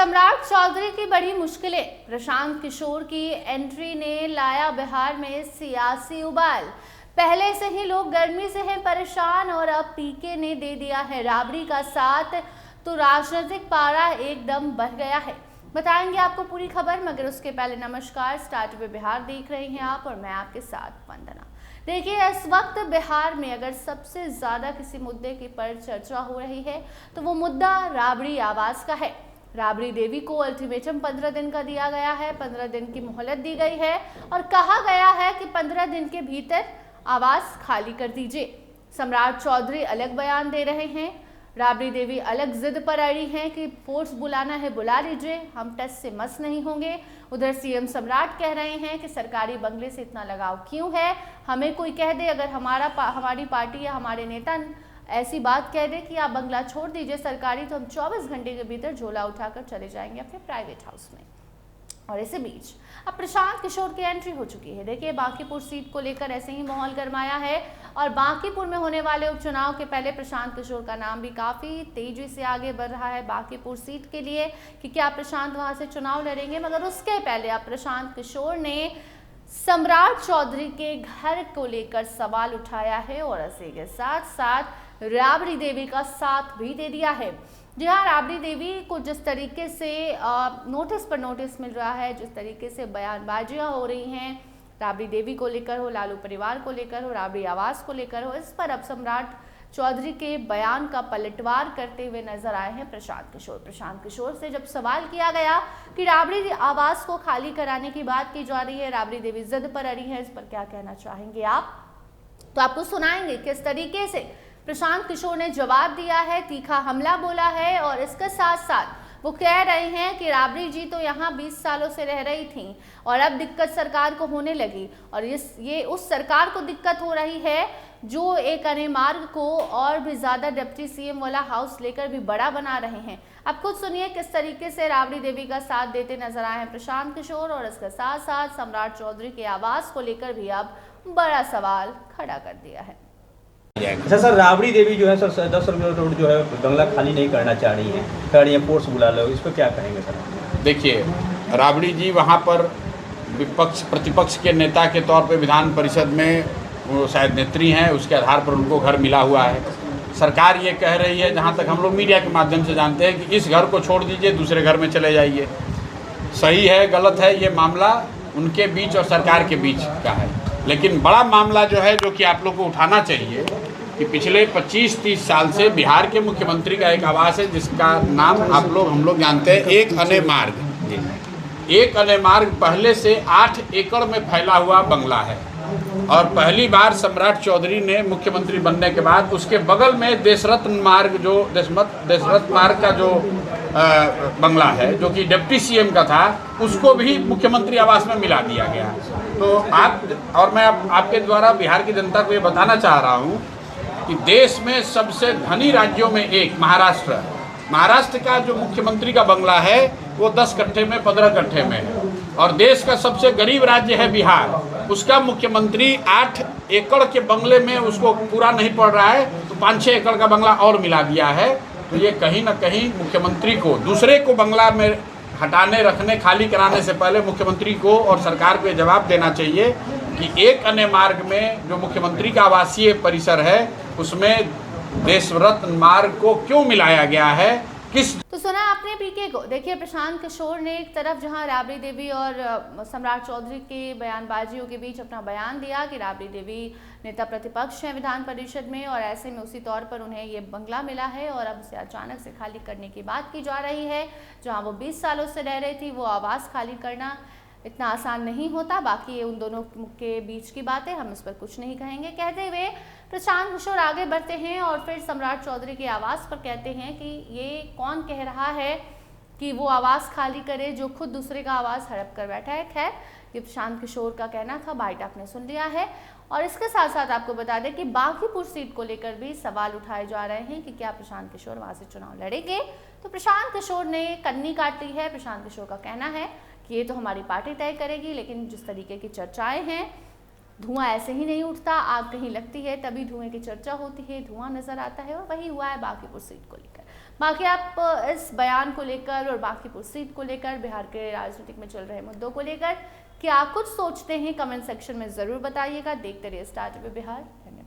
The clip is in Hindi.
सम्राट चौधरी की बड़ी मुश्किलें, प्रशांत किशोर की एंट्री ने लाया बिहार में सियासी उबाल। पहले से ही लोग गर्मी से हैं परेशान और अब पीके ने दे दिया है राबड़ी का साथ, तो राजनीतिक पारा एकदम बढ़ गया है। बताएंगे आपको पूरी खबर, मगर उसके पहले नमस्कार। स्टार टीवी बिहार देख रहे हैं आप और मैं आपके साथ वंदना। देखिए, इस वक्त बिहार में अगर सबसे ज्यादा किसी मुद्दे की पर चर्चा हो रही है तो वो मुद्दा राबड़ी आवास का है। राबड़ी देवी को अल्टीमेटम 15 दिन का दिया गया है, 15 दिन की मोहलत दी गई है और कहा गया है कि 15 दिन के भीतर आवास खाली कर दीजिए। सम्राट चौधरी अलग बयान दे रहे हैं, राबड़ी देवी अलग जिद पर अड़ी हैं कि फोर्स बुलाना है बुला लीजिए, हम टस से मस नहीं होंगे। उधर सीएम सम्राट कह रहे हैं कि सरकारी बंगले से इतना लगाव क्यों है, हमें कोई कह दे, अगर हमारी पार्टी या हमारे नेता ऐसी बात कह दे कि आप बंगला छोड़ दीजिए सरकारी, तो हम 24 घंटे के भीतर झोला उठाकर चले जाएंगे अपने प्राइवेट हाउस में। और इसी बीच अब प्रशांत किशोर की एंट्री हो चुकी है। देखिए, बांकीपुर सीट को लेकर ऐसे ही माहौल गरमाया है और बांकीपुर में होने वाले उपचुनाव के पहले प्रशांत किशोर का नाम भी काफी तेजी से आगे बढ़ रहा है बांकीपुर सीट के लिए कि क्या प्रशांत वहां से चुनाव लड़ेंगे। मगर उसके पहले अब प्रशांत किशोर ने सम्राट चौधरी के घर को लेकर सवाल उठाया है और इसी के साथ साथ राबड़ी देवी का साथ भी दे दिया है। जी हाँ, राबड़ी देवी को जिस तरीके से नोटिस पर नोटिस मिल रहा है, जिस तरीके से बयानबाजियां हो रही हैं, राबड़ी देवी को लेकर हो, लालू परिवार को लेकर हो, राबड़ी आवास को लेकर हो, इस पर अब सम्राट चौधरी के बयान का पलटवार करते हुए नजर आए हैं प्रशांत किशोर। प्रशांत किशोर से जब सवाल किया गया कि राबड़ी आवास को खाली कराने की बात की जा रही है, राबड़ी देवी जिद पर अड़ी है, इस पर क्या कहना चाहेंगे आप, तो आपको सुनाएंगे किस तरीके से प्रशांत किशोर ने जवाब दिया है, तीखा हमला बोला है। और इसके साथ साथ वो कह रहे हैं कि राबड़ी जी तो यहाँ 20 सालों से रह रही थी और अब दिक्कत सरकार को होने लगी और ये उस सरकार को दिक्कत हो रही है जो एक अन्य मार्ग को और भी ज्यादा डिप्टी सीएम वाला हाउस लेकर भी बड़ा बना रहे हैं। अब खुद सुनिए किस तरीके से राबड़ी देवी का साथ देते नजर आए हैं प्रशांत किशोर और इसके साथ साथ सम्राट चौधरी के आवास को लेकर भी अब बड़ा सवाल खड़ा कर दिया है। अच्छा सर, राबड़ी देवी जो है सर 10 रोड जो है बंगला खाली नहीं करना चाह रही है, कह रही है फोर्स बुला लो, इस पर क्या कहेंगे सर? देखिए, राबड़ी जी वहाँ पर प्रतिपक्ष के नेता के तौर पे विधान परिषद में वो शायद नेत्री हैं, उसके आधार पर उनको घर मिला हुआ है। सरकार ये कह रही है, जहाँ तक हम लोग मीडिया के माध्यम से जानते हैं, कि इस घर को छोड़ दीजिए, दूसरे घर में चले जाइए। सही है गलत है, ये मामला उनके बीच और सरकार के बीच का है। लेकिन बड़ा मामला जो है, जो कि आप लोग को उठाना चाहिए, कि पिछले 25-30 साल से बिहार के मुख्यमंत्री का एक आवास है जिसका नाम हम लोग जानते हैं, एक अन्य मार्ग। एक अन्य मार्ग पहले से 8 एकड़ में फैला हुआ बंगला है और पहली बार सम्राट चौधरी ने मुख्यमंत्री बनने के बाद उसके बगल में देशरत्न मार्ग का जो बंगला है, जो कि डिप्टी सीएम का था, उसको भी मुख्यमंत्री आवास में मिला दिया गया। तो मैं आपके द्वारा बिहार की जनता को ये बताना चाह रहा हूँ कि देश में सबसे धनी राज्यों में एक महाराष्ट्र का जो मुख्यमंत्री का बंगला है वो 10 कट्ठे में 15 कट्ठे में है और देश का सबसे गरीब राज्य है बिहार, उसका मुख्यमंत्री 8 एकड़ के बंगले में उसको पूरा नहीं पड़ रहा है, तो 5-6 एकड़ का बंगला और मिला दिया है। तो ये कहीं ना कहीं मुख्यमंत्री को दूसरे को बंगला में हटाने, रखने, खाली कराने से पहले मुख्यमंत्री को और सरकार को ये जवाब देना चाहिए कि एक अन्य मार्ग में जो मुख्यमंत्री का आवासीय परिसर है उसमें देशरत्न मार्ग को क्यों मिलाया गया है, किस। तो सुना आपने पीके को। देखिए, प्रशांत किशोर ने एक तरफ जहां राबड़ी देवी और सम्राट चौधरी के बयानबाजियों के बीच अपना बयान दिया कि राबड़ी देवी नेता प्रतिपक्ष हैं विधान परिषद में और ऐसे में उसी तौर पर उन्हें ये बंगला मिला है और अब उसे अचानक से खाली करने की बात की जा रही है। जहां वो 20 सालों से रह रही थी, वो आवास खाली करना इतना आसान नहीं होता। बाकी ये उन दोनों के बीच की बात है, हम इस पर कुछ नहीं कहेंगे, कहते हुए प्रशांत किशोर आगे बढ़ते हैं और फिर सम्राट चौधरी के आवास पर कहते हैं कि ये कौन कह रहा है कि वो आवास खाली करे जो खुद दूसरे का आवास हड़प कर बैठा है। खैर, ये प्रशांत किशोर का कहना था, बाइट आपने सुन लिया है। और इसके साथ साथ आपको बता दें कि बांकीपुर सीट को लेकर भी सवाल उठाए जा रहे हैं कि क्या प्रशांत किशोर वहां से चुनाव लड़ेंगे। तो प्रशांत किशोर ने कन्नी काट ली है। प्रशांत किशोर का कहना है कि ये तो हमारी पार्टी तय करेगी, लेकिन जिस तरीके की चर्चाएं हैं धुआं ऐसे ही नहीं उठता, आग कहीं लगती है तभी धुएं की चर्चा होती है, धुआं नजर आता है, और वही हुआ है बांकीपुर सीट को लेकर। बाकी आप इस बयान को लेकर और बांकीपुर सीट को लेकर, बिहार के राजनीतिक में चल रहे मुद्दों को लेकर क्या कुछ सोचते हैं, कमेंट सेक्शन में जरूर बताइएगा। देखते रहिए स्टार टीवी बिहार। धन्यवाद।